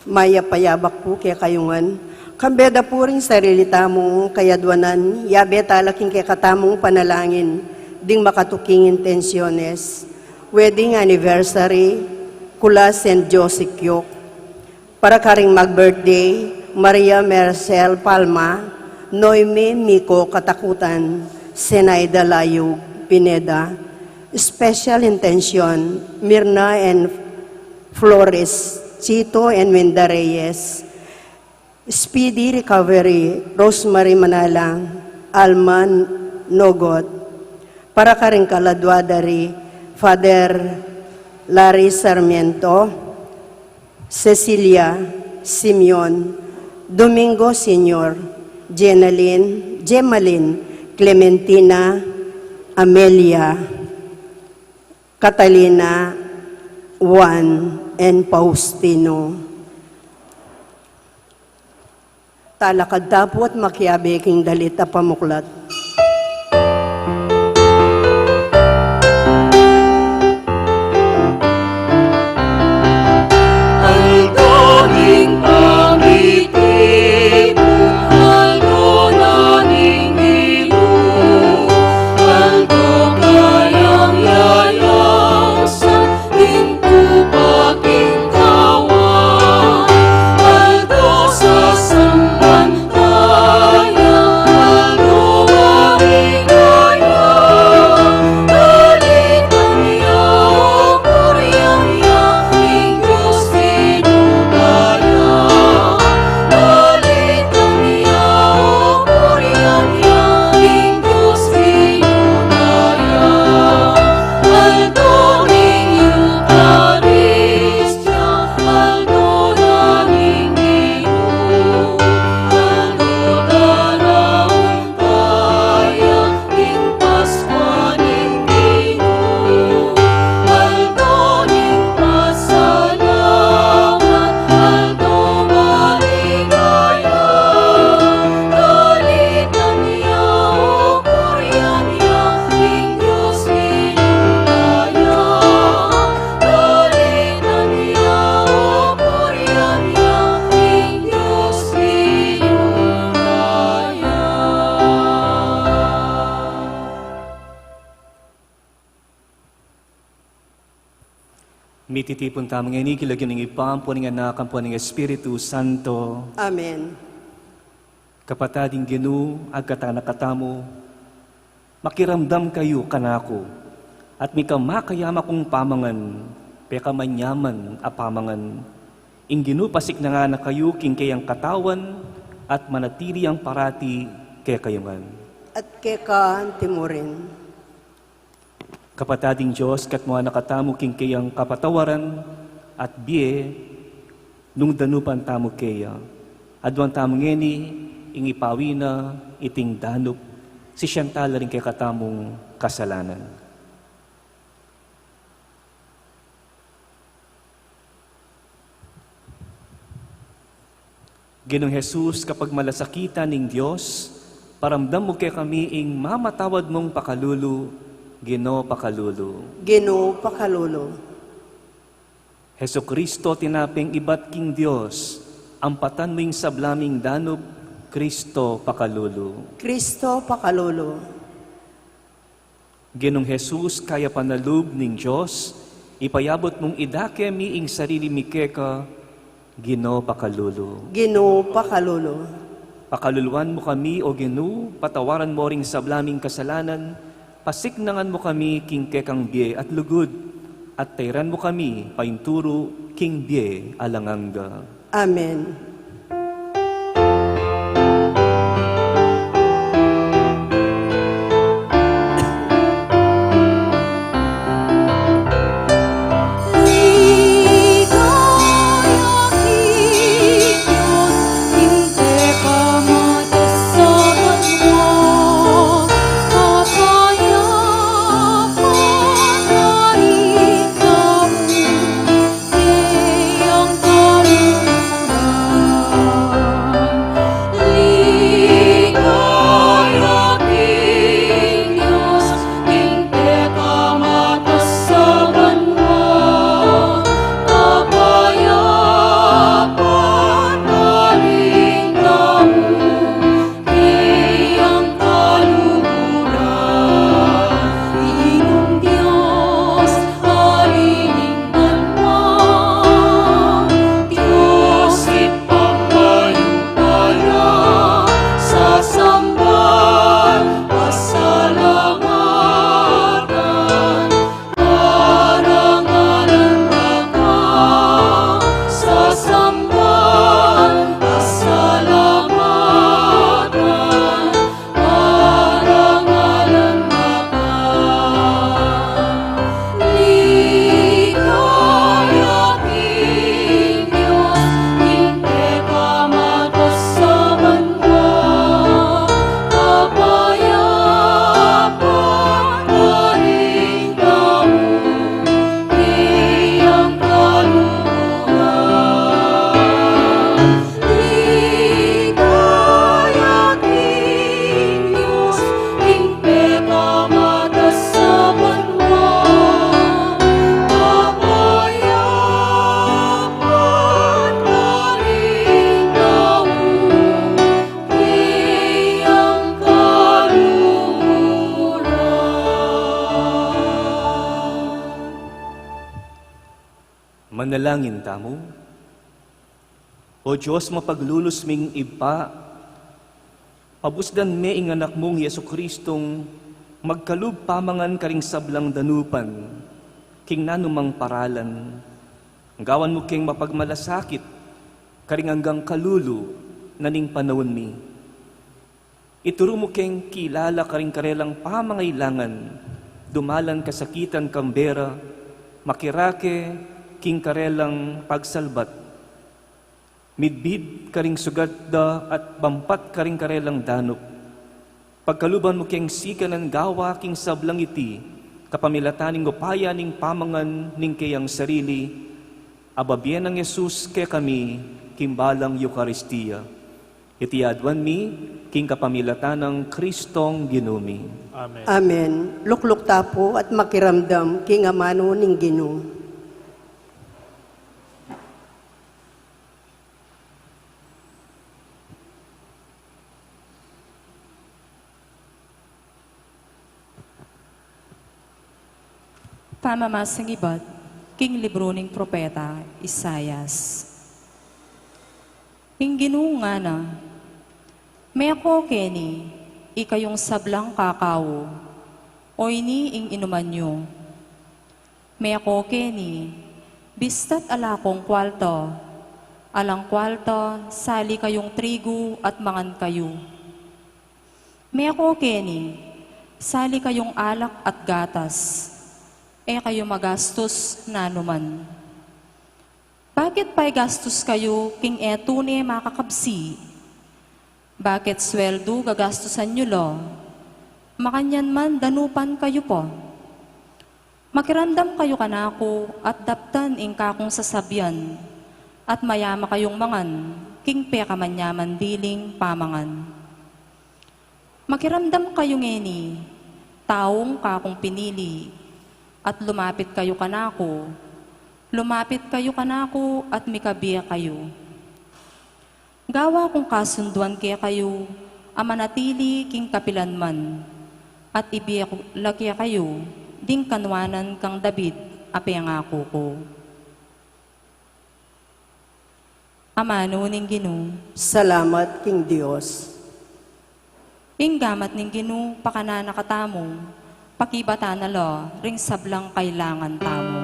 Maya payabak po kaya kayungan. Kambeda po rin sarili tamong kayadwanan, yabe talaking kaya katamong panalangin, ding makatuking intensyones. Wedding anniversary, kula St. Joseph Kyok. Para karing mag-birthday, Maria Mercel Palma, Noime Miko Katakutan, Senaida Layug Pineda. Special intention, Mirna and Flores, Chito and Wenda Reyes. Speedy recovery, Rosemary Manalang, Alman Nogot. Para ka rin kaladwadari, Father Larry Sarmiento, Cecilia Simeon, Domingo Senior, Gemaline, Clementina, Amelia, Catalina, Juan, and Faustino. Talakad tapo at makiabeking dalita pamuklat. Mititipon tamang ini kilagyan ng ipampo ng anak po ng Espiritu Santo. Amen. Kapatading Ginu, agkatanakatamo, makiramdam kayo kanako, at mikamakayama kong pamangan, peka manyaman a pamangan. Inginu pasik na nga na kayo king kayang katawan, at manatili ang parati kaya kayungan. At keka timurin. Kapatading Diyos, kat mga nakatamo king kayang kapatawaran at biye, nung danupan tamo kaya. Adwan tamo ngeni, ingipawi na iting danup, si siyantala rin kay katamong kasalanan. Ginong Jesus, kapag malasakitan ng Diyos, paramdam mo kay kami ing mamatawad mong pakalulu, Gino pakalulu. Gino pakalulu. Heso Kristo tinaping ibat king Diyos, ampatan mo yung sablaming danub, Kristo pakalulu. Kristo pakalulu. Ginong Jesus kaya panalub ning Diyos, ipayabot mong idake miing sarili mikeka, Gino pakalulu. Gino pakalulu. Pakaluluan mo kami o Gino, patawaran mo ring sablaming kasalanan, pasiknangan mo kami king kekang biye at lugod, at tayran mo kami painturo king biye alanganga. Amen. Manalangin tamo. O Diyos, mapaglulusming ipa, pabusdan me ing anak mong Yesu Kristong magkalub pamangan karing sablang danupan, king nanumang paralan. Gawan mo king mapagmalasakit, karing hanggang kalulu, naning panahon mi. Ituro mo king kilala karing karelang pamangailangan, dumalan kasakitan kambera, makirake, king karelang pagsalbat. Midbid karing sugadda at bampat karing karelang danop. Pagkaluban mo king sika ng gawa king sablang iti, kapamilataning upaya ning pamangan ning kayang sarili, ababyan ng Yesus kay kami, kimbalang Eucharistia. Iti adwan mi, king kapamilatan ng Kristong ginumi. Amen. Amen. Lukluk tapo at makiramdam king amano ning Ginoo. Pamamasang ibat, king libro ning propeta Isayas. Ing ginunga na, may ako keni, ikayong sablang kakao, o ini ing inuman nyo. May ako keni, bistat alakong kwalto, alang kwalto, sali kayong trigo at mangan kayo. May ako keni, sali kayong alak at gatas, kayo magastos na numan. Bakit pa'y gastos kayo, king eto ni makakabsi? Bakit sweldo gagastusan nyo lo? Makanyan man danupan kayo po. Makirandam kayo kanako at daptan ing kakong sasabyan, at mayama kayong mangan, king pe kamanyaman diling pamangan. Makiramdam kayo ngeni, taong kakong pinili, at lumapit kayo kanako at mikabiya kayo. Gawa kong kasunduan kaya kayo, amanatili king kapilanman, at ibiya lagya kayo, ding kanwanan kang David, apiyangako ko. Amano ning Ginoo, Salamat king Dios. ing gamat ning Ginoo, pakana nakatamo, pakibata na lo, ring sablang kailangan tamo.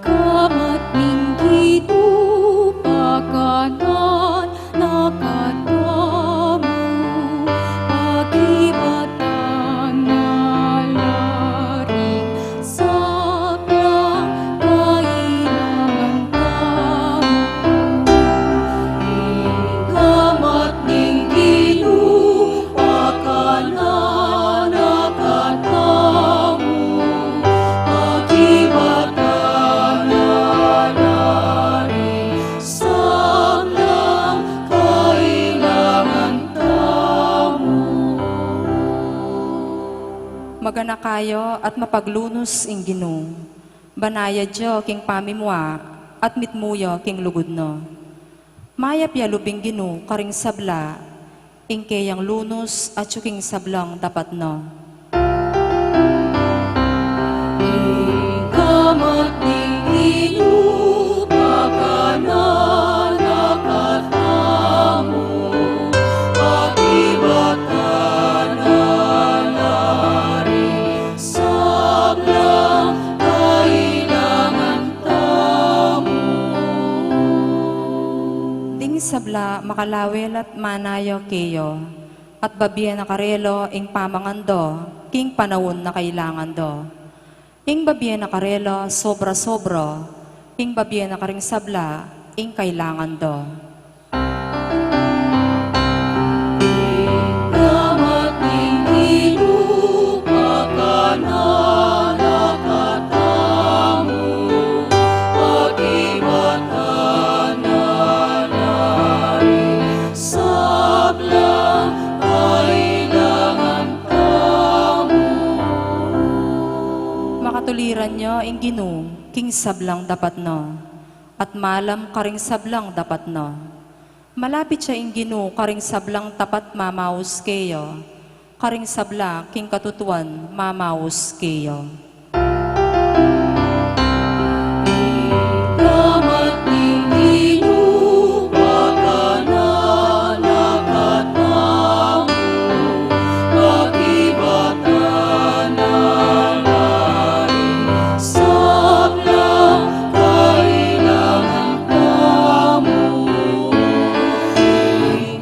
Ikamat ning Ginoo, pakanan nakatamo, pakibata na laring sablang kailangan tamo. Ikamat ning Ginoo, pakanan nakatamo, pakibata na laring sablang kailangan tamo. Magana kayo at mapaglunos ing Ginoo. Banaya jo king pamimwa at mitmuyo king lugod no. Mayap ya lubing Ginoo karing sabla, ing kayang lunos at king sablang dapat no. Ikamat ning Ginoo, pakanan nakatamo, pakibata na laring sablang kailangan tamo. Ding sabla makalawel at manayo keyo, at babiya na karelo ing pamangando, king panawon na kailangan do. Ing babiya na karelo sobra-sobra, ing babiya na karing sabla, ing kailangan do. Ikamat ning Ginoo, pakanan nakatamo, pakibata na laring sablang kailangan tamo. Makatuliran nyo ing Ginoo, king sablang dapat no, at malam karing sablang dapat no. Malapit siya ing Ginoo karing sablang tapat mamaus keyo, karing sabla king katutuan mamaus keyo. Damat ning Ginoo pagana nakatamu, pagibatan nalari, sabla kailangan kamu.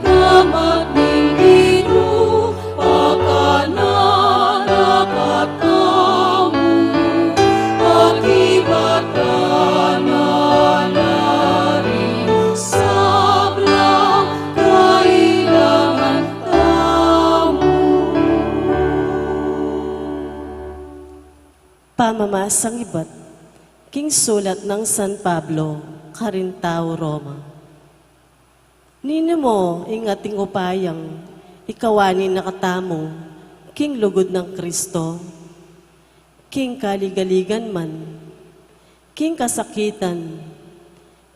Damat ning Ginoo pagana nakatamu, pagibatan nalari, sabla kailangan kamu. Pamamasang iba't king sulat ng San Pablo, Carintao, Roma. Nino mo ingating upayang ikawani nakatamo, king lugod ng Kristo, king kaligaligan man, king kasakitan,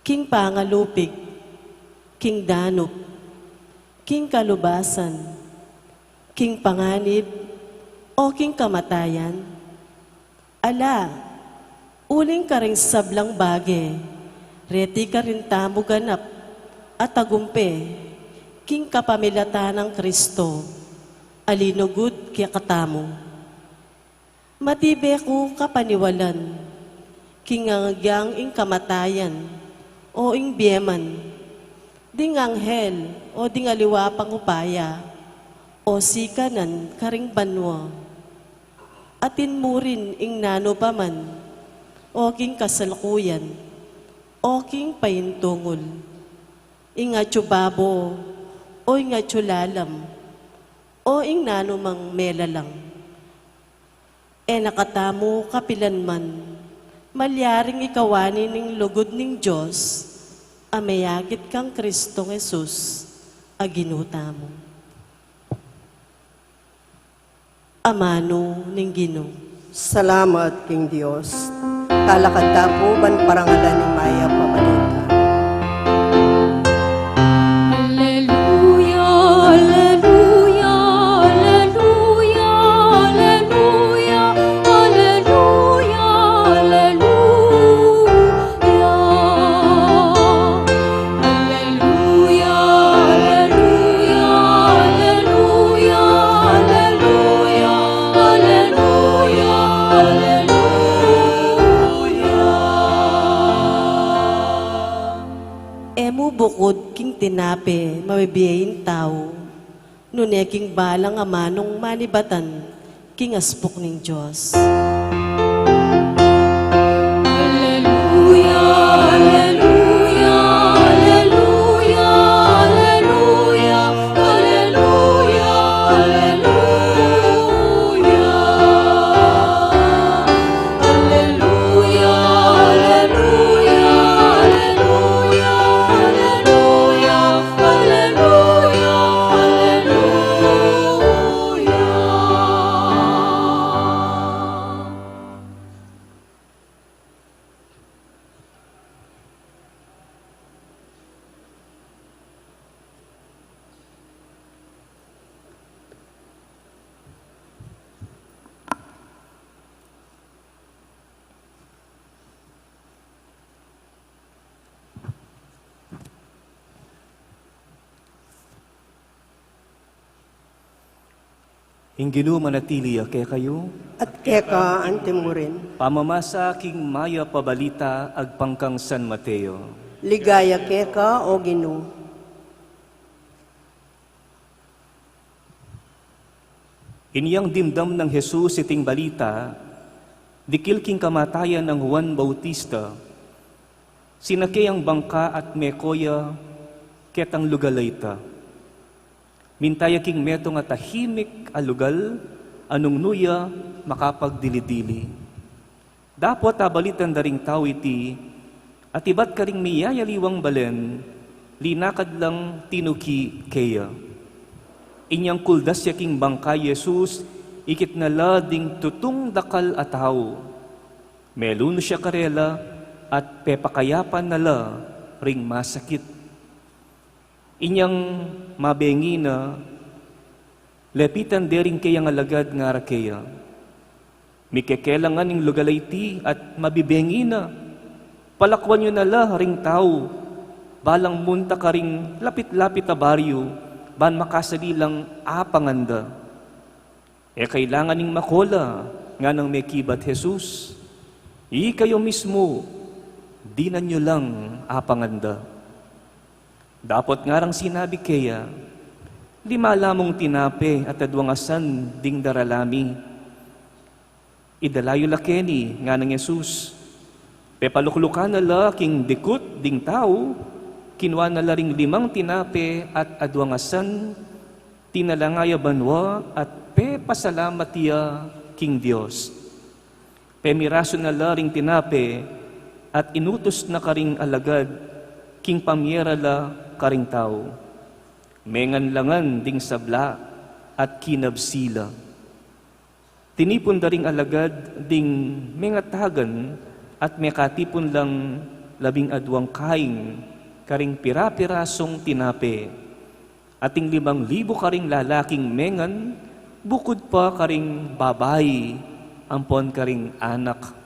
king pangalupig, king danop, king kalubasan, king panganib, o king kamatayan. Ala, uling ka ring sablang bage, reti ka rin tamo ganap, at tagumpe, king kapamilata ng Kristo, alinugod kaya katamo. Matibe ko kapaniwalan, king anggang ing kamatayan, o ing bieman, ding anghel, o ding aliwapang upaya, o sikanan karing banwa, atin mo rin ing nano paman, o king kasalukuyan, o king paintungol, ing atsubabo, o ing atsulalam, o ing nano mang melalang. E nakatamo kapilan man, malyaring ikawani ning lugod ning Diyos, amayagit kang Kristong Jesus, aginuta mo. Amano ning Ginoo. Salamat, King Diyos. Talakad tapo ban parangalan ni Maya pabalita. Alleluia, alleluia, alleluia, alleluia, alleluia, alleluia. Alleluia, alleluia, alleluia, alleluia, alleluia, alleluia. Emo bukod king tinape, mabibiyayin tao, nune king balang amanong manibatan, king aspok ning Diyos. Alleluia, alleluia, alleluia, alleluia, alleluia, alleluia. Alleluia, alleluia, alleluia, alleluia, alleluia. Ing Ginoo manatili kaya kayo, At eka ante mo rin, pamamasa king Maya pabalita agpangkang San Mateo. ligaya keka o Ginoo. Iniyang dimdam ng Jesus iting balita, dikil king kamatayan ng Juan Bautista, sinakay ang bangka at mekoya ketang lugalayta. Mintaya king meto nga tahimik alugal, anong nuya makapagdilidili. Dapot abalitan daring tao iti, at ibat ka ring miyayaliwang balen, linakad lang tinuki keya. Inyang kuldas yaking bangka Jesus, ikit na lading tutong dakal ataw. Meluno siya karela, at pepakayapan nala ring masakit. Inyang mabengi na lepitan dering kayang alagad nga rakaya. Mikekelangan ng lugalayti at mabibengi na. Palakwan nyo nala ring tao. Balang munta ka ring lapit-lapit a baryo. Ban makasalilang apanganda. Kailangan ning makola nga nang may kibat Jesus. Kayo mismo, dinan nyo lang apanganda. Dapat nga rang sinabi kaya, 5 lamong tinape at 2 asan ding daralami. Idalayo lakeni nga ng Jesus. Pepaluklukan na la king dikut ding tao, kinuha na la ring 5 tinape at 2 asan, tinalangaya banwa at pepasalamat iya king Dios. Pemiraso na la ring tinape at inutos na karing alagad, king pamyera la karing tao. Mengan langan ding sabla at kinabsila. Tinipon da ring alagad ding mengatagan at mekatipon lang 12 kaing karing pira-pirasong tinape. Ating 5,000 karing lalaking mengan, bukod pa karing babae, ampon karing anak.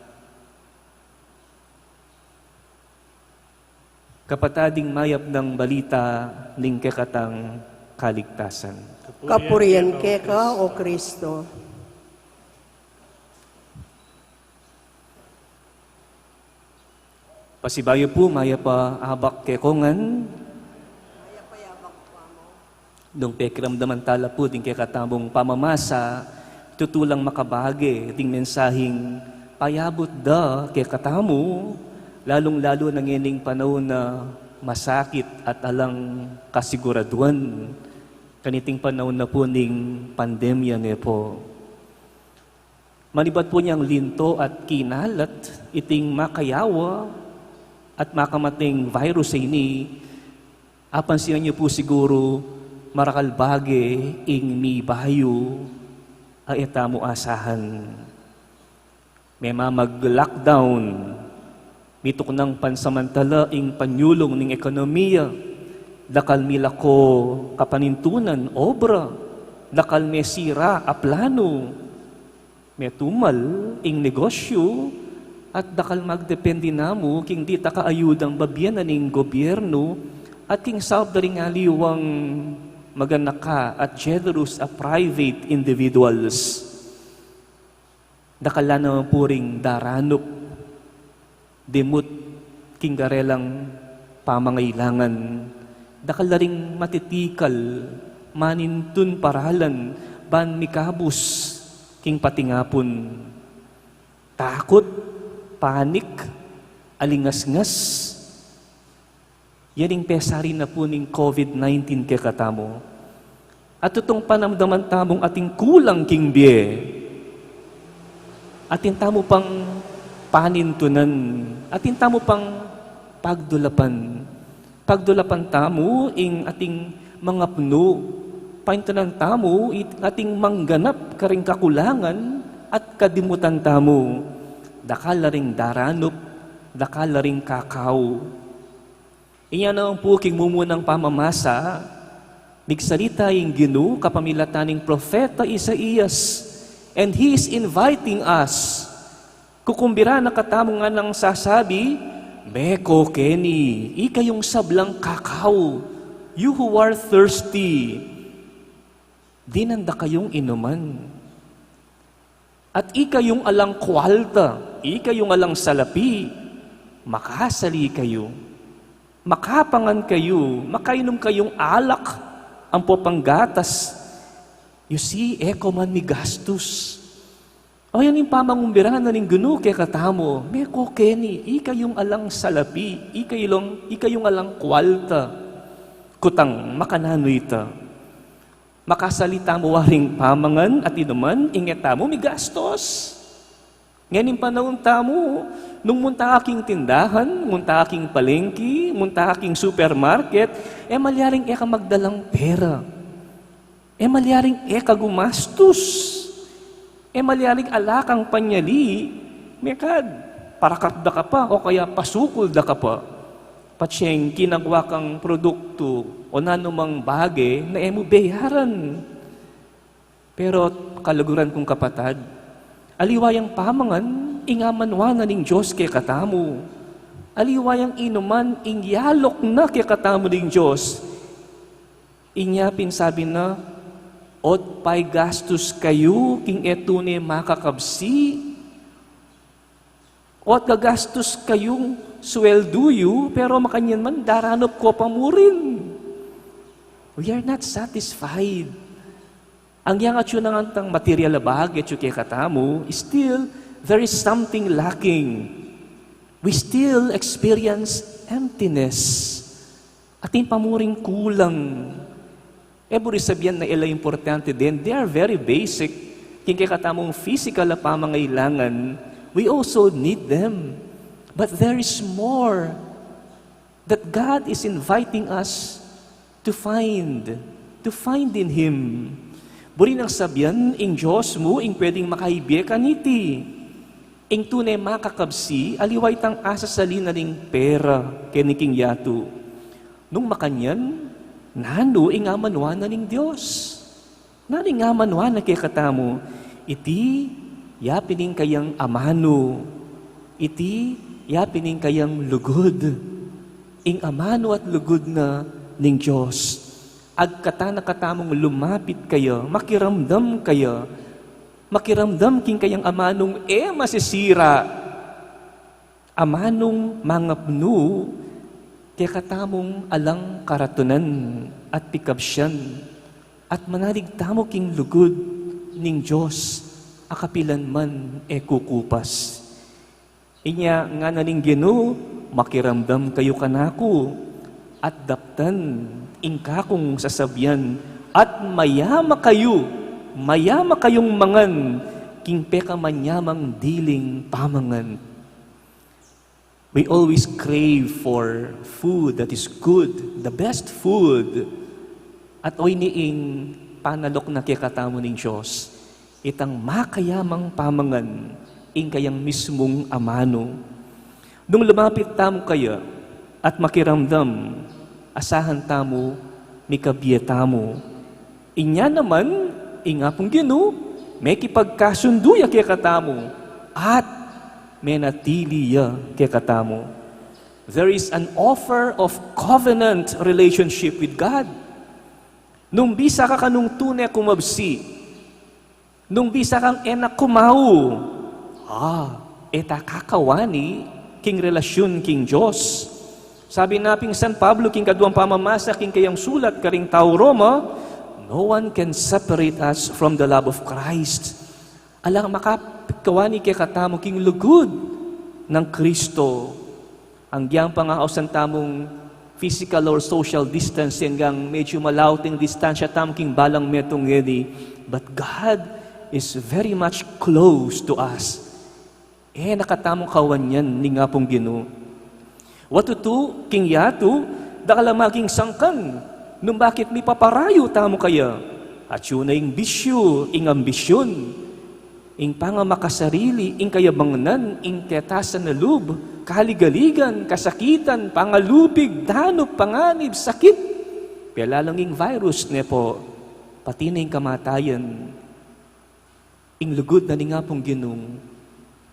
Kapatading mayap ng balita ning kekatang kaligtasan. Kapurian ke ka, O Kristo. Pasibayo po, maya pa abak kekongan. Nung pekiramdaman tala po din kekatamong pamamasa, tutulang makabage ding mensahing payabot da kekatamo, lalong-lalo ng ining panahon na masakit at alang kasiguraduan. Kaniting panahon na po ning pandemya niya po. Manibat po niyang linto at kinalat, iting makayawa at makamating virus ini, apansinan niyo po siguro marakalbage ing mi bayo ay etamo asahan. May mag-lockdown, mitok ng pansamantala ing panyulong ning ekonomiya, dakal milako kapanintunan, obra, dakal may sira a plano, may tumal ing negosyo, at dakal magdepende namo king di ta kaayudang babyanan ning gobyerno at king saab da ring aliwang maganaka at generous a private individuals. Dakala naman po ring daranop, demut king garelang pamangailangan, dakala ring matitikal, manintun paralan, ban mikabus king patingapon. Takot, panik, alingas-ngas. Yaning pesari na po ning COVID-19 kekatamo. At itong panamdaman tamong ating kulang king biye. Atin tamo pang panintunan. Atin tamo pang pagdulapan. Pagdulapan tamo ing ating mga pno. Paintunan tamo ating mangganap karing kakulangan at kadimutan tamo. Dakala ring daranop, dakala ring kakao. Inya naman po king mumunang pamamasa, bigsalita yung Ginoo kapamilataning propeta Isaías, and he is inviting us. Kukumbira na katamo nga ng sasabi, Beko Kenny, ikayong sablang kakao, you who are thirsty, dinanda kayong inuman. At ikayong alang kwalta, ikayong alang salapi, makasali kayo, makapangan kayo, makainom kayong alak, ang popanggatas. You see, eko man mi gastos. O yan yung pamangumbirahan na ning Ginoo kay katamo, Beko Kenny, ikayong alang salapi, ikayong alang kwalta, kutang makananoy ta. Makasalita mo waring pamangan at inuman, ingeta mo, may gastos. Ngayon yung panahon tamo, nung munta aking tindahan, munta aking palengki, munta aking supermarket, malyaring eka magdalang pera. Malyaring eka gumastos. Malyaring alakang panyali, mekad, parakapda ka pa, o kaya pasukol da ka pa. patseng kinagwa kang produkto o nanumang bagay na emo bayaran. Pero kaluguran kong kapatad, aliwayang pamangan, ingamanwana ning Diyos kay katamu. Aliwayang inuman, ingyalok na kay katamu ning Diyos. Inyapin sabi na, ot pa'y gastos kayo, king eto ni makakabsi. Ot gagastos kayong swelduyo, pero makanyan man, daranop ko pa mo rin. We are not satisfied. Ang yang at yun ang antang material na bahagi at yun kay katamu, still, there is something lacking. We still experience emptiness. Ating pamuring kulang. Buri sabihan na ila importante din, they are very basic. King kay katamong physical na pamangailangan, we also need them. But there is more that God is inviting us to find in Him. Buri nang sabihan, ing Diyos mo, ing pwedeng makaibye ka niti. Ing tunay makakabsi, aliway tang asa salina ning pera, keniking yato. Nung makanyan, nano ingamanwa na ning Diyos. Nano ingamanwa na kay katamo. Iti, yapining kayang amano. Iti, yapining kayang lugod. Ing amano at lugod na ning Diyos. Agkata na katamong lumapit kayo, makiramdam kayo. Makiramdam king kayang amanong masisira. Amanong mangapno, kaya katamong alang karatunan at pikabsyan at manalig tamo king lugod ning Diyos akapilan man kukupas. Inya nga naning Ginoo, makiramdam kayo kanako at daptan ingka kong sasabyan at mayama kayong mangan king peka manyamang diling pamangan. We always crave for food that is good, the best food. At oy niing panalok na kikatamo ng Diyos, itang makayamang pamangan, ing kayang mismong amano. Nung lumapit tamo kaya at makiramdam, asahan tamo, mikabiya tamo. Inya naman, ingapong Ginoo, may kipagkasunduya kikatamo, at menatiliya kay katamo. There is an offer of covenant relationship with God. Nung bisa ka kanung tunay kumabsi, nung bisa kang enak kumau, eta kakawani king relasyon king Diyos. Sabi naping San Pablo king kaduang pamamasa king kayang sulat karing tao Roma, no one can separate us from the love of Christ. Alang makapikawani kay katamo king lugod ng Kristo. Ang giyang pangausan tamong physical or social distancing hanggang medyo malauting distansya tam king balang metong edi. But God is very much close to us. Nakatamong kawan yan ni nga pong Ginoo. Watutu king yato, dakalamaking sangkan, nung bakit may paparayo tamo kaya? At yun na yung bisyo, ing ambisyon, ing pangamakasarili, ing kayabanganan, ing tetasan na lub, kahaligaligan, kasakitan, pangalupig, danop, panganib, sakit. Kaya lalong ing virus ne po, pati na ing kamatayan, ing lugod na ni nga pong Ginung,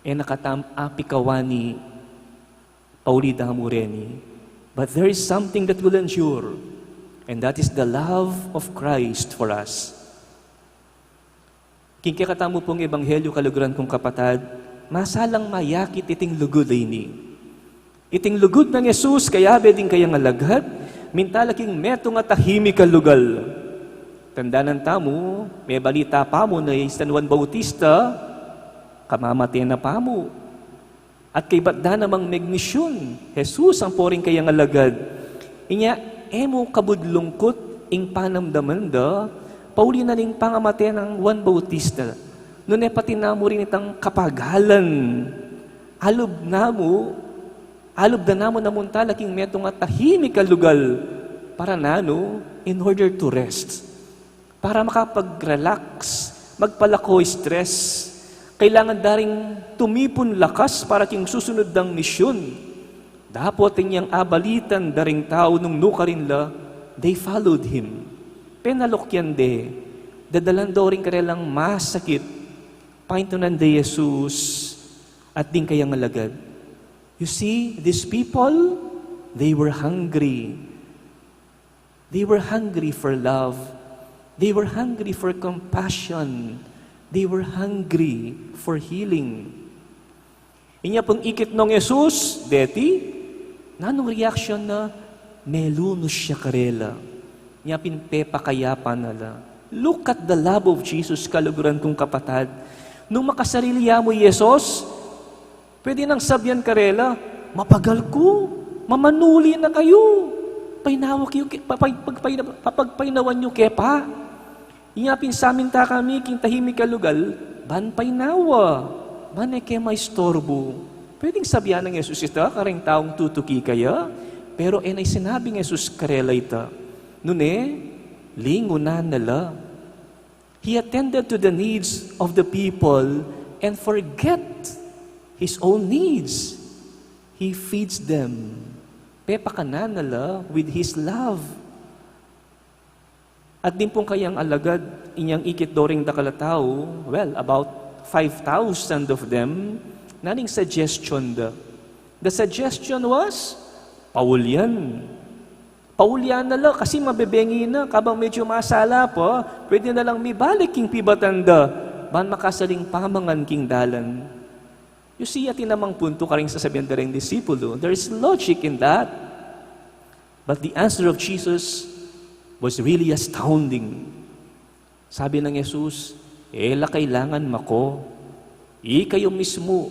nakatapikawani, pauli damo reni. But there is something that will endure, and that is the love of Christ for us. Kikikatamo pong ebanghelyo kaluguran kong kapatad, masalang mayakit iting lugod ini. Iting lugod ng Jesus, kaya beding kayang alagad, mintalaking metong at tahimik kalugal. Tandaan tamo, may balita pa mo na San Juan Bautista, kamamatay na pa mo. At kay batda namang megmisyon, Jesus ang poring kayang alagad. Inya, emo kabudlungkot, ing panamdaman da, pauli na ning pangamatay ng Juan Bautista. Noon pati na mo rin itang kapagalan. Alob na mo namunta laking metong at tahimik kalugal para nano in order to rest. Para makapag-relax, magpalako stress. Kailangan daring tumipon lakas para king susunod ng misyon. Dapot inyang abalitan daring tao nung nukarin la, they followed him. Penalokyan de, dadalan daw rin karelang masakit, paintunan de Jesus, at din kayang alagad. You see, these people, they were hungry. They were hungry for love. They were hungry for compassion. They were hungry for healing. Inya pong ikit ng Jesus, deti, nanong reaction na, melunos siya karela. Inya pinpepa kayapa nala. Look at the love of Jesus, kaluguran kong kapatad. Nung makasariliya mo, Jesus, pwede nang sabyan karela, mapagal ko, mamanuli na kayo. Painawak yung, papagpainawan nyo kepa. Inyapin sa amin ta kami, king tahimik kalugal, ban painawa, ban eke maistorbo. Pwedeng sabyan ng Jesus ita, karing taong tutuki kaya, pero enay sinabing Jesus karela ita. Nune, lingunan nala. He attended to the needs of the people and forget his own needs. He feeds them. Pepakanan nala with his love. At din pong kayang alagad, inyang ikit doring dakalataw, well, about 5,000 of them, naning suggestion da. The suggestion was, Paulyan. Paulyan nala, kasi mabebengi na, kabang medyo masala po, pwede na lang mibalik king pibatanda, ban makasaling pamangan king dalan. You see, atin namang punto karing sasabihan da rin disipulo. There is logic in that. But the answer of Jesus was really astounding. Sabi ng Jesus, ela kailangan mako. Kayo mismo.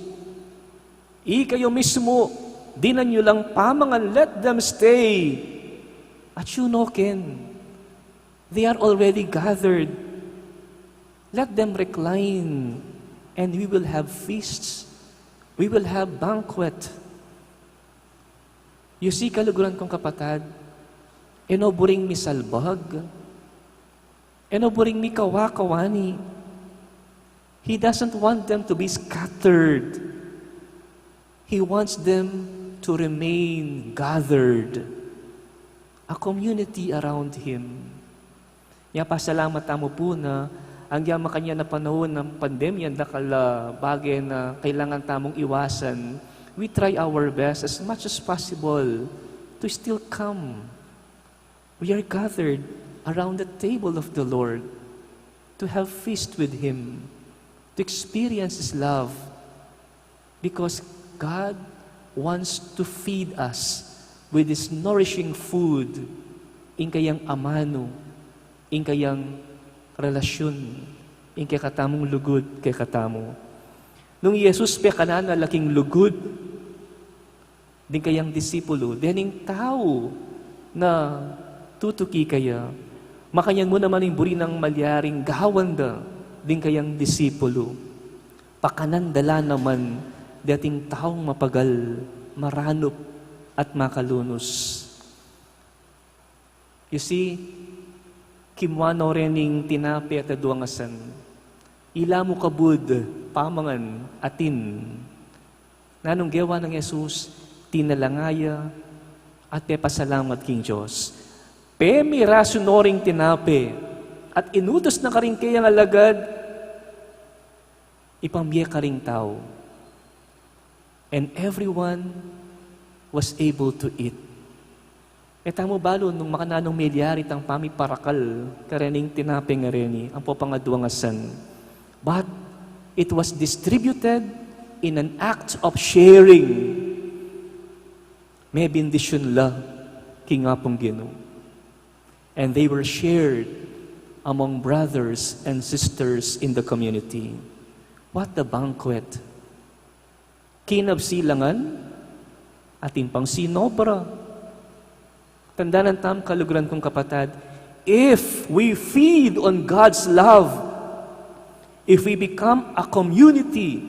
Kayo mismo. Dinan nyo lang pamangan, let them stay. At yunoken. They are already gathered. Let them recline. And we will have feasts. We will have banquet. You see, kaluguran kong kapatid, enoburing mi salbag, enoburing mi kawakawani. He doesn't want them to be scattered. He wants them to remain gathered. A community around Him. Kaya pasalamat mo po na ang yama kanya na panahon ng pandemya, nakala bagay na kailangan tamong iwasan, we try our best as much as possible to still come. We are gathered around the table of the Lord to have feast with Him, to experience His love, because God wants to feed us with His nourishing food in kayang amano, in kayang relasyon, in kay katamong lugod kay katamo. Nung Jesus pe kanan na laking lugod, din kayang disipulo, dining tao na tutuki kaya, makanyang mo naman yung buri ng malyaring gawanda, din kayang disipulo. Pakanandala naman, dating taong mapagal, maranop, at makalunos. You see, kimwano rening tinapi at aduangasan. Ila mo kabud, pamangan, atin. Nanong gawa ng Jesus, tinalangaya, at pasalamat king Diyos. Miraso noring tinapi, at inutos na karing kayang alagad, ipambiya karing tao. And everyone was able to eat. Tamo balo, nung makananong milyarit ang pamiparakal, karening tinaping areni, ang popangaduangasan. But it was distributed in an act of sharing. May bendisyon la, kingapong Ginoo. And they were shared among brothers and sisters in the community. What a banquet! Kinabsilangan, ating pang sinobra. Tandaan tam kaluguran kong kapatid, if we feed on God's love, if we become a community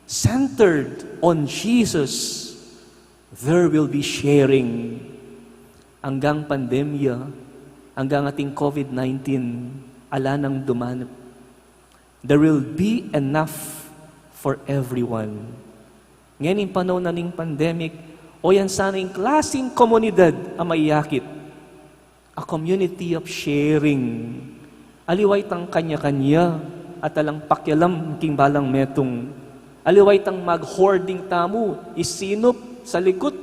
centered on Jesus, there will be sharing. Hanggang pandemya, hanggang ating COVID-19, ala nang dumanap. There will be enough for everyone. Ngayon, yung panahon na ning pandemic, O yan sana yung klaseng komunidad ang maiyakit. A community of sharing. Aliway tang kanya-kanya at alang pakyalam king balang metong. Aliway tang mag-hoarding tamo, isinop sa likot.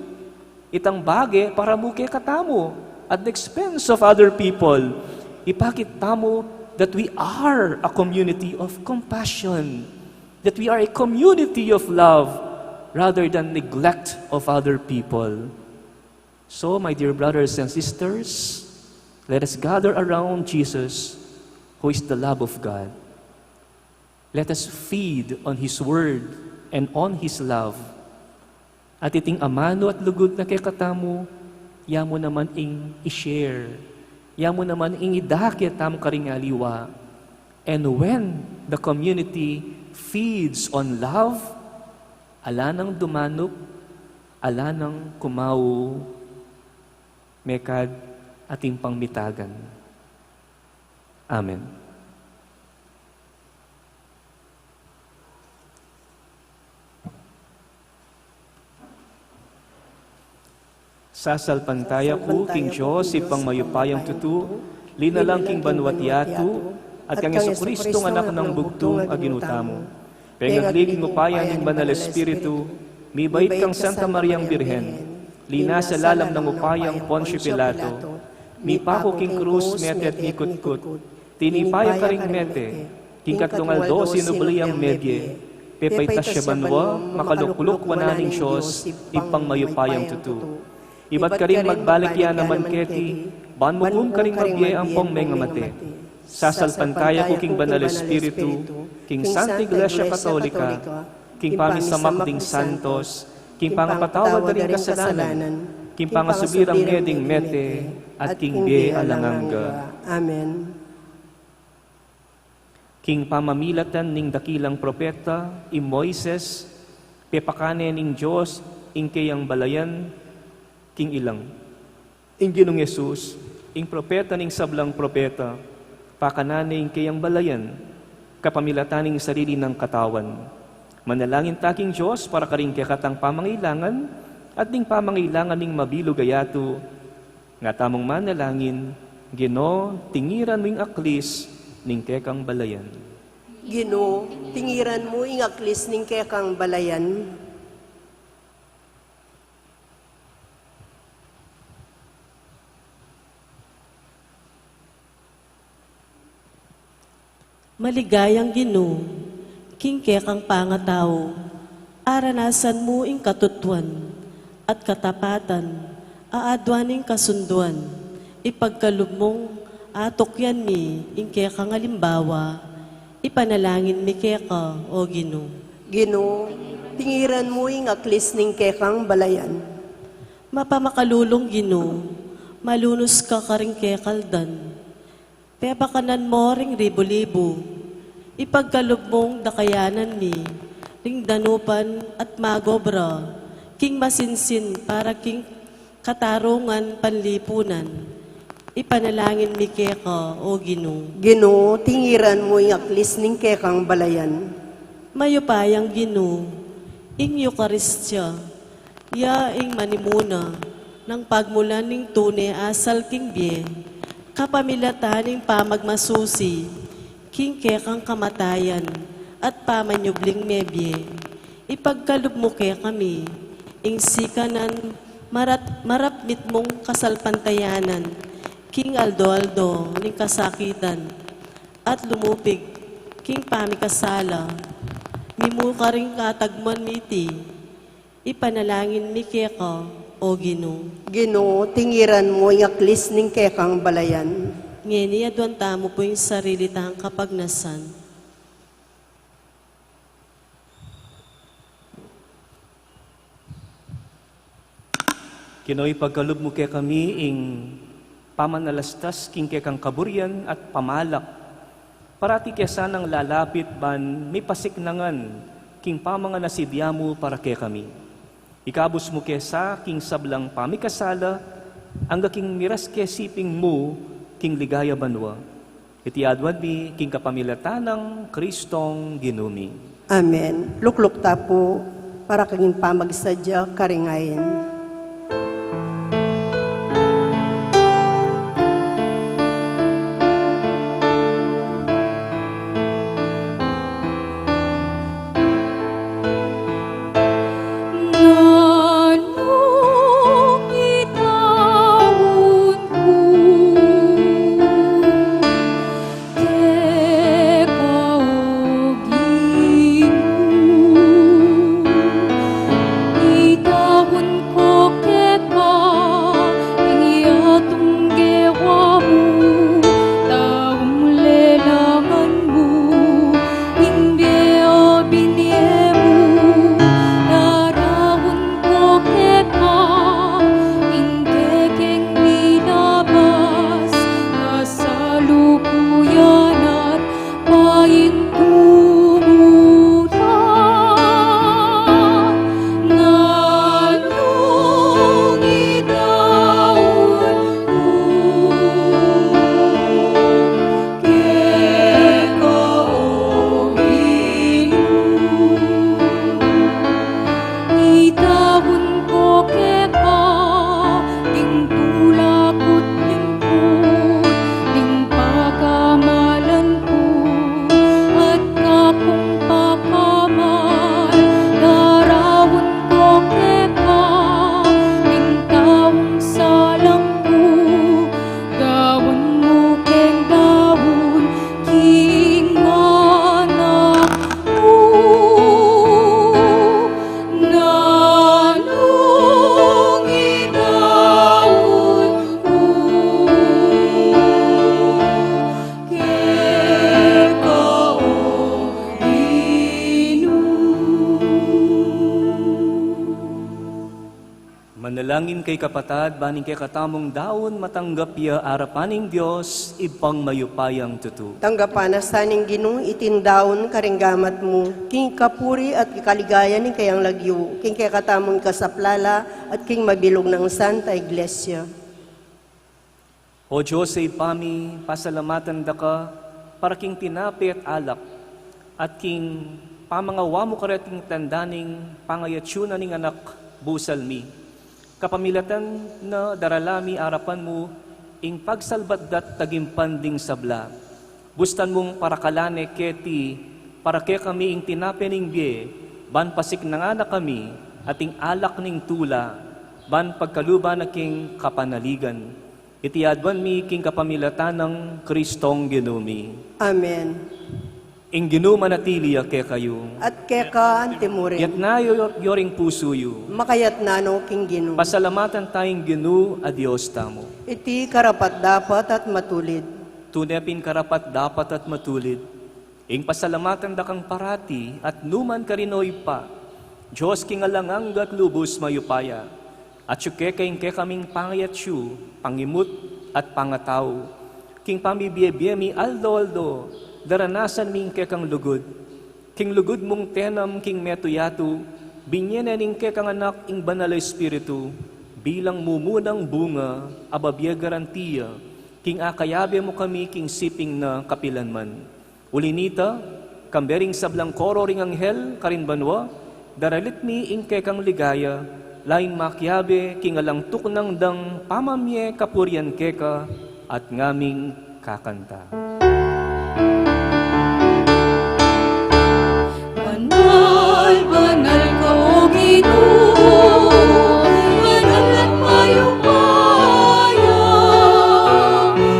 Itang bage para muke katamo at the expense of other people. Ipakit tamo that we are a community of compassion. That we are a community of love rather than neglect of other people. So, my dear brothers and sisters, let us gather around Jesus, who is the love of God. Let us feed on His Word and on His love. At iting amano at lugod na kay katamo, yamo naman ing i-share. Yamo naman ing idakit tamo karing aliwa. And when the community feeds on love, ala nang dumanok, ala nang kumao, mekad ating pangmitagan. Amen. Sasalpantaya ko, King Diyos, ipang mayupayang tutu, linalang King Banwat Yatu, at kang Jesucristo anak ng bugtong aginutamo. Pengaglig mo payan ng Banal Espiritu, mibait kang Santa Mariang Birhen, lina sa lalam ng upayang Poncio Pilato, mipako King Cruz mete at nikut-kut, tinipaya ka ring mete, King Katungal do sinubliang medye, pepay tasya banwa, makalukuluk wananing Diyos, ipang mayupayang tutu. Iba't ka rin magbalik yan naman keti, ban mo kung ka rin magye ang pong mengamate. Sasalpantaya ko King Banal Espiritu, King Santa Iglesia Katolika, King Pamisamakding Santos, King Pangapatawad na rin kasalanan, King Pangasubirang Meding Mete, at King Be Alanganga. Amen. King Pamamilatan ning dakilang propeta, i Moises, pepakane ning Diyos, ing kayang balayan, King ilang. Ing Ginong Yesus, ing propeta ning sablang propeta, pakananing kayang balayan, kapamilataning sarili ng katawan. Manalangin taking Diyos para karing kakatang pamangailangan at ning pamangailangan ning mabilog ayato. Nga tamong manalangin, Ginoo, tingiran mo ing aklis ning kekang balayan. Ginoo, tingiran mo ing aklis ning kekang balayan. Maligayang Ginoo, kingke kang pangatao, aranasan mo ing katutuan at katapatan, aadwaning kasunduan, ipagkalubmong atokyan mi ingke kang alimbawa, ipanalangin mi keka, o Ginoo. Ginoo, tingiran mo ing aklis ning kekang balayan. Mapamakalulong Ginoo, malunos ka karing kekaldan, pepakanan mo ring ribo-libo, ipagkalubmong dakayanan mi, ring danupan at magobra, king masinsin para king katarungan panlipunan, ipanalangin mi keka, o Ginoo. Ginoo, tingiran mo ing aklis ning kekang balayan. Mayupayang Ginoo, ing Eukaristya, ya ing manimuna, ng pagmulan ning tune asal king bie, kapamilataning pamagmasusi, king kekang kamatayan, at pamanyubling mebye, ipagkalubmuke kami, ing sikanan marapmit mong kasalpantayanan, king aldo-aldo ning kasakitan, at lumupig, king pamikasala, mimuka ring katagman miti, ipanalangin mi keka, o Ginoo. Ginoo, tingiran mo ing aklis ning kekang balayan. Ngeni adwan tamo po yung sarili tang kapagnasan. Kinoy pagkalub mo kay kami ing pamanalastas king kekang kaburian at pamalak. Parati kaya sanang lalapit ban may pasiknangan king pamanga nasidya mo para kay kami. Ikabos mo kesa king sablang pamikasala, ang king miras kesiping mo, king ligaya banwa. Iti adwan mi, king kapamilatanang Kristong ginumi. Amen. Lukluk tapo para kaging pamagsadya karingayin. Manalangin kay kapatad, baning kay katamong daon, matanggap ya arapaning Diyos, ipang mayupayang tutu. Tanggapan na saning Ginoo itindaon karinggamat mo, king kapuri at kikaligaya ni kayang lagyo, king kay katamong kasaplala at king mabilog ng Santa Iglesia. O Diyos ay pami, pasalamatan da ka, para king tinapi at alak, at king pamangawa mo karating tandaning pangayatsuna ning anak busal mi. Kapamilatan na daralami arapan mo, ing pagsalbatdat tagimpanding sabla. Bustan mong parakalane keti, para ke kami ing tinapening bie, ban pasik na nga na kami, ating alak ning tula, ban pagkaluba na king kapanaligan. Itiadwan mi king kapamilatan ng Kristong Ginumi. Amen. Ing Ginoo manatili ke kayo. At keka antimurin, Yat na yoring puso yu. makayat nano king Ginoo. Pasalamatan tayong Ginoo a Diyos tamo. Iti karapat dapat at matulid. Tunepin karapat dapat at matulid. Ing pasalamatan da kang parati at numan karinoy pa. Diyos kingalangang gat lubos mayupaya. At syuke kayong ke kaming pangayat syu, pangimut at pangataw. King pamibiyebye mi aldo-aldo, daranasan ming ke kang lugod. King lugod mong tenam king metuyatu, binyenening ke kang anak ing banal espiritu, bilang mumunang bunga, ababye garantiya, king akayabe mo kami king siping na kapilanman. Ulinita, kambering sablang koro ring anghel, karinbanwa, daralit mi ing ke kang ligaya, lain makyabe king alang tuknang dang pamamye kapuryan keka, at ngaming kakanta. Banal, banal ka o Ginoo, banal at mayupaya.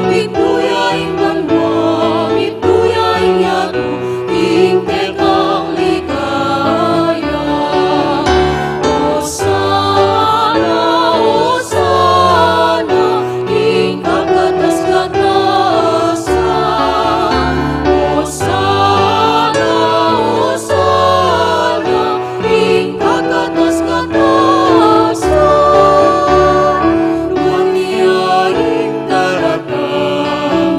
Ituyaing banwa, ituyaing yato, hingke kang ligaya. Hosana, Hosana, king kakatas-katasan. Hosana, Hosana, king kakatas-katasan. Maniyaing daratang,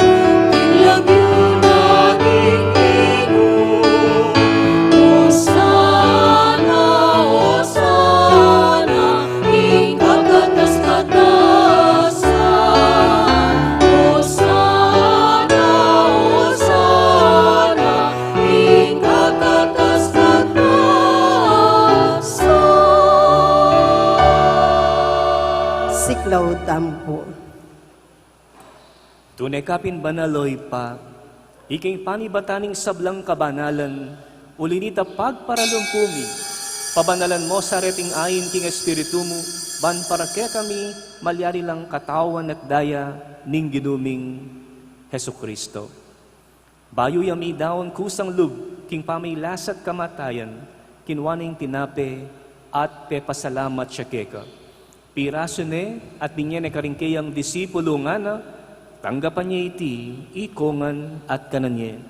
tinlagyo nating Ginoo. Hosana, Hosana, king kakatas-katasan. Hosana, Hosana, king kakatas-katasan. Siklaw tampo. Tunay kapin banaloy pa, iking panibataning sablang kabanalan, ulinita pagparalompumi, pabanalan mo sa reting ayin king espiritu mo, ban para ke kami malyari lang katawan at daya ning ginuming Hesu Kristo. Bayo yami daon kusang lub, king pamilasat kamatayan, kinwaning tinape at pepasalamat siya keka. Piraso ne at binyene karingkayang disipulo nga na, tanggapan niya iti, ikongan at kananye.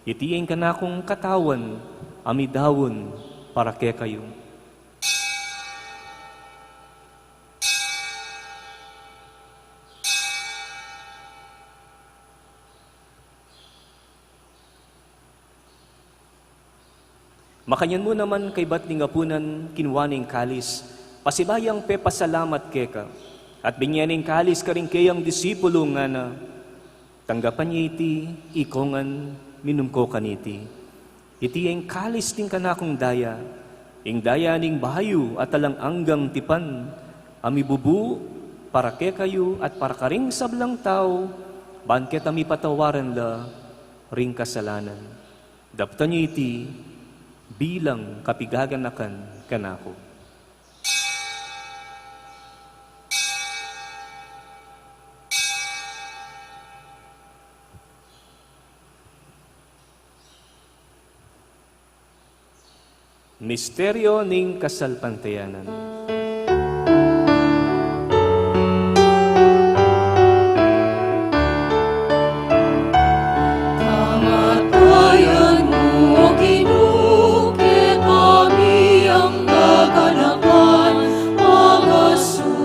Itiing kanakong katawan, amidawon para ke kayo. Makanyan mo naman kay ba't ningapunan kinwaning kalis, pasibayang pe pasalamat keka, at binyaning kalis ka rin kayang disipulo nga na, tanggapan niya iti, ikongan, minumko kaniti. Iti ang kalis ting kanakong daya, ing daya ning bahayo at talang anggang tipan, amibubu, para ke kayo at para karing sablang tao, banket ami patawaran la, ring kasalanan. Daptan niya iti, bilang kapigaganakan kanako. Misteryo ning kasalpantayanan. Kamatayan mo, Ginoo, ke kami ang gaganakan, ang aso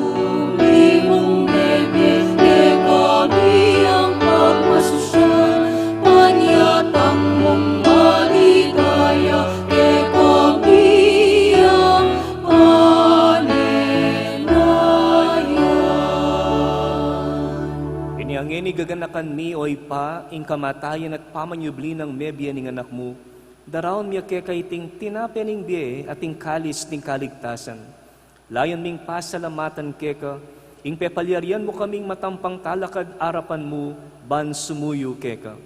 ganakan mi oy pa, ing kamatayan at pamanyubli ng mebya ning anak mo, daraon mi kekaiting tinapening biye at ing kalis ning kaligtasan. Layan ming pasalamatan keka, ing pepalyarian mo kaming matampang talakad arapan mo, ban sumuyo keka.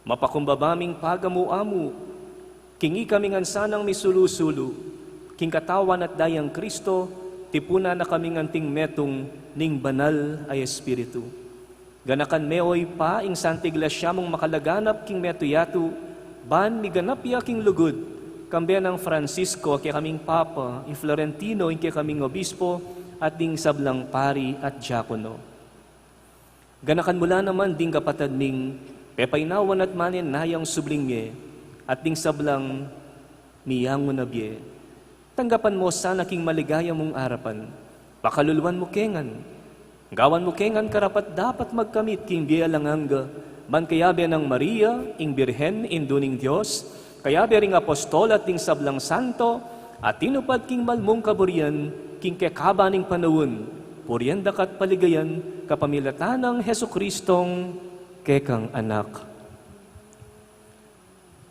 Mapakumbabaming pagamu-amu, kingi kaming ansanang misulu-sulu, king katawan at dayang Kristo, tipuna na kaming anting metong ning banal ay Espiritu. Ganakan meoy pa, ing Santa Iglesia mong makalaganap king metuyatu, ban mi ganap ya king lugod, kambiyan ng Francisco, kaya kaming Papa, in Florentino, kaya kaming Obispo, at ding sablang pari at diakono. Ganakan mula naman ding kapatad ming pepainawan at manin nayang sublingye, at ding sablang miyango na biye. Tanggapan mo sana king maligaya mong arapan, pakaluluan mo kengan, gawan mo kengan karapat dapat magkamit king biya langanga, man kayabe ng Maria, ing Birhen, induning Diyos, kaya bering apostol at ting sablang santo, at tinupad king malmong kaburian, king kekabaning panawon, purian dakat paligayan, kapamilatan ng Heso Kristong kekang anak.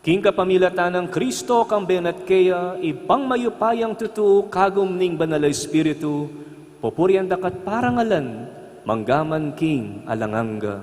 King kapamilatan ng Kristo kang benat kaya, ipang mayupayang tutu kagum ning banal Espiritu, pupurian dakat parangalan, manggaman king alanganga.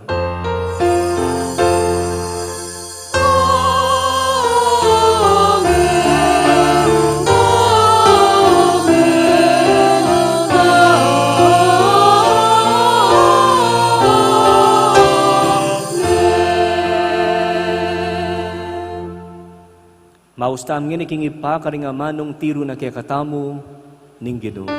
Maustam ngini king ipa karingamanong tiro na kaya katamu ning Ginoo.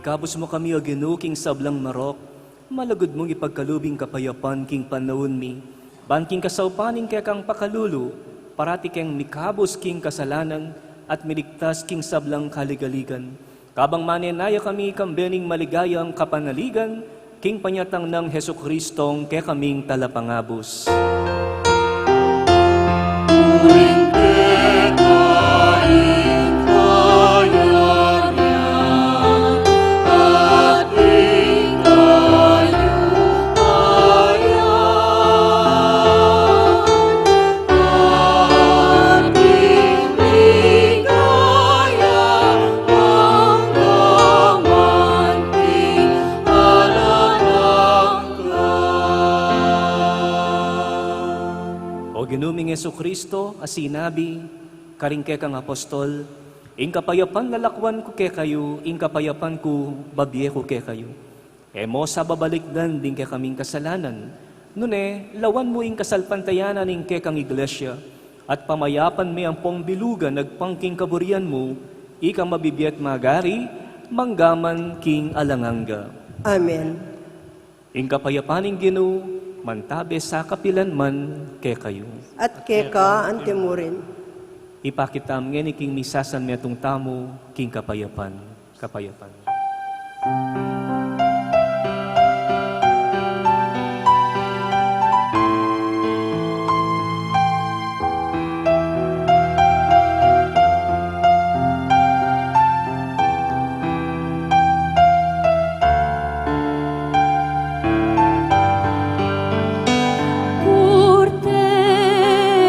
Ikabos mo kami o Ginoo king sablang marok, malagod mong ipagkalubing kapayapan king panahon mi, ban king kasaupaning kaya kang pakalulu, parati kang mikabos king kasalanan, at miligtas king sablang kaligaligan. Kabang manenaya kami kambening maligayang kapanaligan, king panyatang ng Heso Kristong kaya kaming talapangabos. Ginuming Yesu Kristo, asinabi, karingke kang apostol, ing kapayapan lalakwan ko ke kayo, ing kapayapan ko babye ko ke kayo. Emo sa babalikdan din ke kaming kasalanan, nune, lawan mo ing kasalpantayanan ing ke kang iglesia, at pamayapan mi ang pong bilugan nagpangking kaburian mo, ikang mabibiyat magari, manggaman king alanganga. Amen. Ing kapayapaning Ginoo, mantabe sa kapilan man kay kayo. At keka antimurin. Ipakitam nga ni king misasan mi atong tamo, king kapayapan. Kapayapan.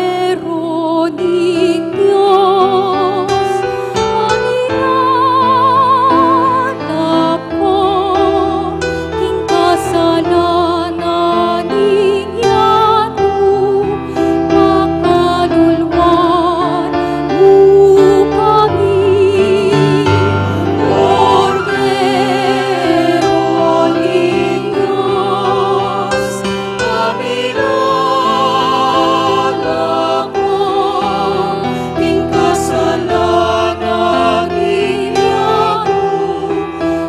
Cordero ni Dios, ang inanak ko, king kasalanan niyato, makaluluan mo kami. Cordero ni Dios, kabilang ako, king kasalanan niyato,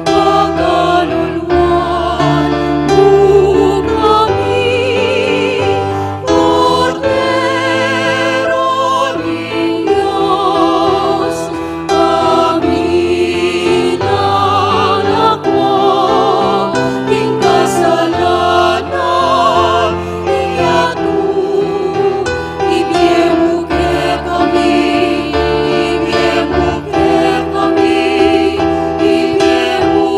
makaluluan mo kami. Cordero ni Diyos, amin ako, king kasalanan niyato, ibiyemo ke kami, ibiyemo ke kami, ibiyemo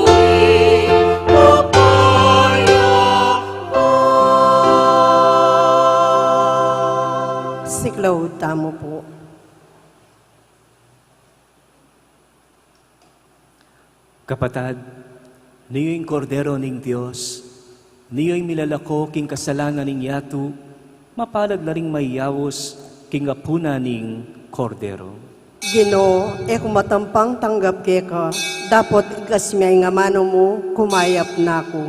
Siklaw tamo po. Kapatad, niyo'y kordero ning Diyos, niyo'y milalako king kasalanan ning yato, mapalad na ring mayawos king apuna ning kordero. Ginoo, kung matampang tanggap keka, dapat ikas may nga mano mo, kumayap na ko.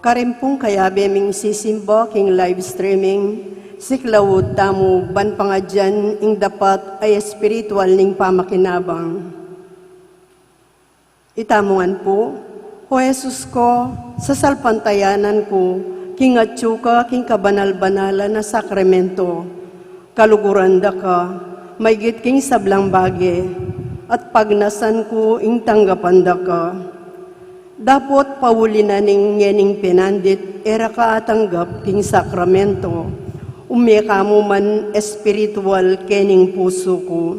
Karimpong kaya beming sisimba king live streaming, siklawod tamo ban pangadyan ing dapat ay espiritual ning pamakinabang. Itamungan po, O Jesus ko, sa salpantayanan ko, king atsuka king kabanal-banala na sakramento, kaluguranda ka, maygit king sablang bage, at pagnasan ko ing tanggapanda ka. Dapot pauli na ning nyening pinandit, era ka atanggap king sakramento, umeka mo man espiritual kening puso ko.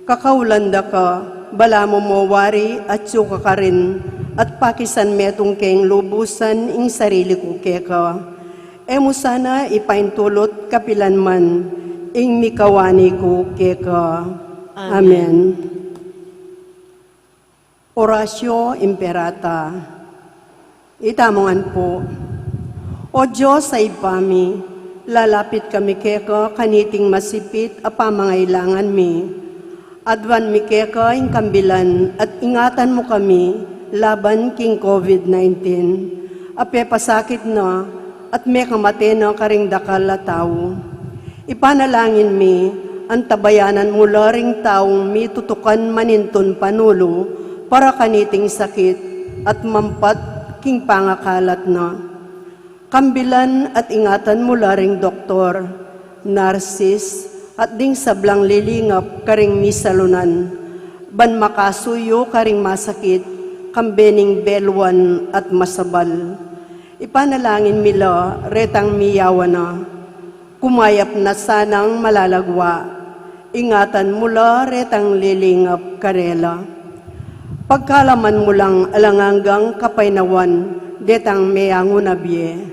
Kakaulanda ka, bala mo mawari at suka ka rin, at pakisan metong keng lubusan ing sarili ko keka. Emo sana ipaintulot kapilan man, ing mikawani ko keka. Amen. Orasyo Imperata. Itamongan po, O Diyos sa ipami, lalapit kami keka kaniting masipit a pamangailangan mi. Adwan mi keka ing kambilan at ingatan mo kami laban king COVID-19. Ape pasakit na at may kamate na karing dakal a tao. Ipanalangin mi ang tabayanan mula ring taong mi tutukan maninton panulo para kaniting sakit at mampat king pangakalat na. Kambilan at ingatan mula ring doktor, narsis, at ding sablang lilingap karing misalunan, ban makasuyo karing masakit, kambening belwan at masabal. Ipanalangin mila, retang miyawa na, kumayap na sanang malalagwa, ingatan mula retang lilingap karela. Pagkalaman mo lang alanganggang kapainawan, detang meyangunabye.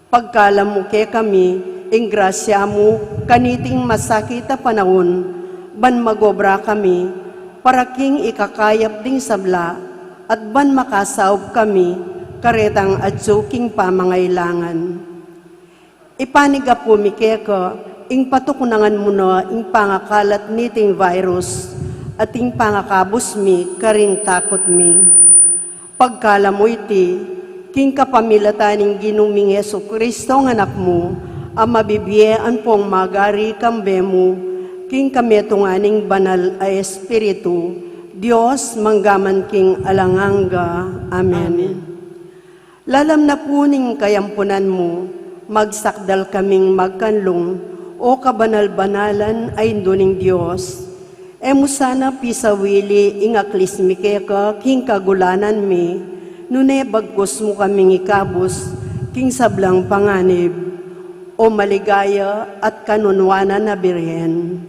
Pagkalam mo ke kami, ing grasya mo, kaniting masakit a panahon, ban magobra kami, para king ikakayap ding sabla, at ban makasaob kami, karetang adsuking pamangailangan. Ipaniga po mi keka, ing patukunangan mo na ing pangakalat niting virus, at ing pangakabos mi, karing takot mi. Pagkala mo iti, king kapamilataning ginuming Yesu Kristo ng anak mo, ang mabibiyaan pong magari kambe mo, king kametunganing banal ay Espiritu, Diyos manggaman king alanganga. Amen. Lalam na po ning kayampunan mo, magsakdal kaming magkanlong, o kabanal-banalan ay duning Diyos. Emo sana pisawili ingaklis mi keka king kagulanan mi, nune bagkos mo kaming ikabos, king sablang panganib, o maligaya at kanunwanan na Birhen.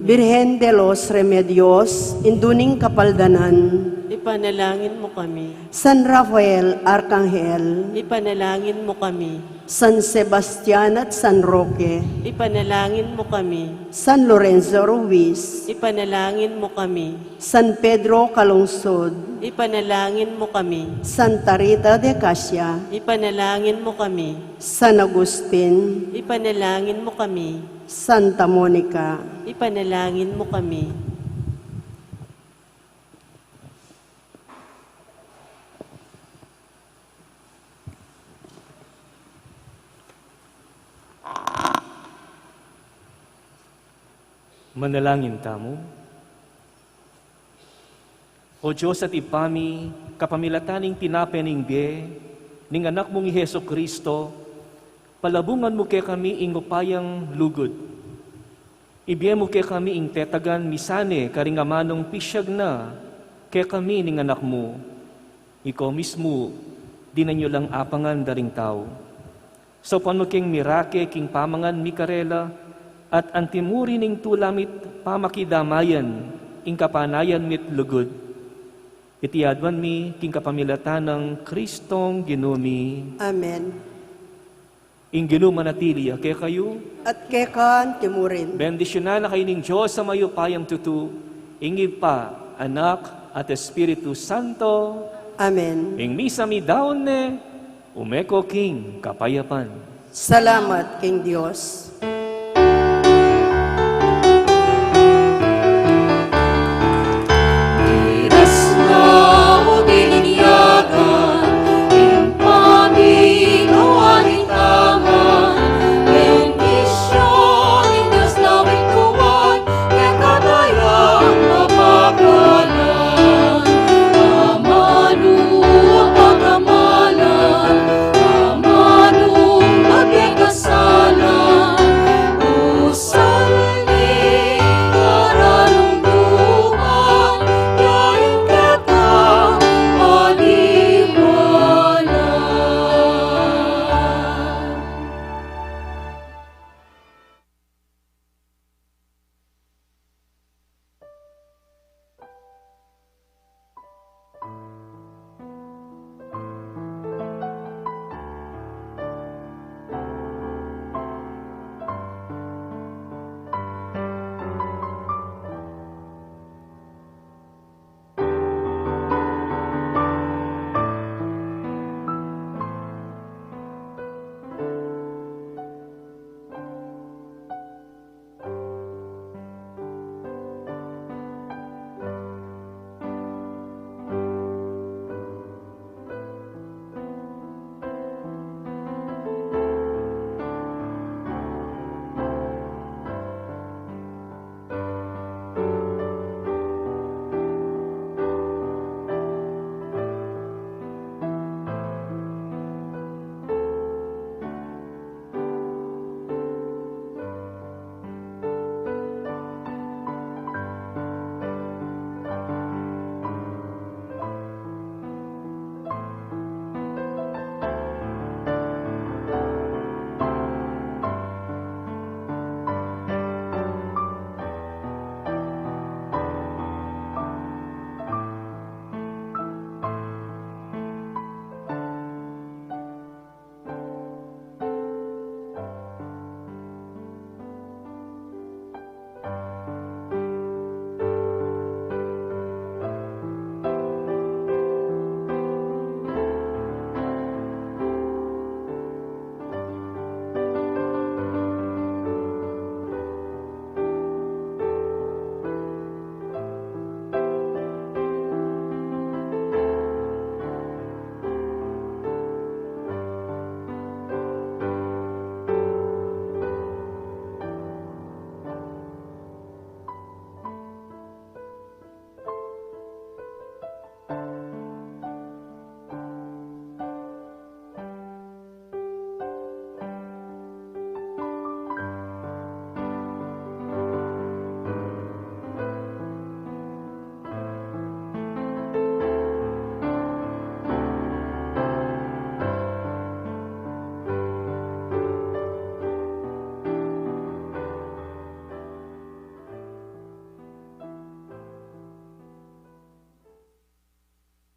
Birhen de los Remedios, induning kapaldanan, Ipanalangin mo kami. San Rafael Arcangel, Ipanalangin mo kami. San Sebastian at San Roque, Ipanalangin mo kami. San Lorenzo Ruiz, Ipanalangin mo kami. San Pedro Calungsod, Ipanalangin mo kami. Santa Rita de Casia, Ipanalangin mo kami. San Agustin, Ipanalangin mo kami. Santa Monica. Ipanalangin mo kami. Manalangin tamo. O Diyos at ipami, kapamilataning tinapening be, ning anak mong Heso Kristo, palabungan mo kay kami ing upayang lugod. Ibiye mo kay kami ing tetagan misane karingamanong pisyag na kay kami ning anak mo. Ikaw mismo, di na nyo lang apangan daring tao. So pano king mirake king pamangan mikarela, at antimuri ning tulamit pamakidamayan, ing kapanayan mit lugod. Itiadwan mi, king kapamilatan ng Kristong ginumi. Amen. Ing ginumanatili, kaya kayo, At kekan timurin. bendisyonan na kayo ning Diyos sa mayo payang tutu, ingi pa, anak at Espiritu Santo, Amen. ing misa mi daon ne, umeko king kapayapan. Salamat, King Diyos.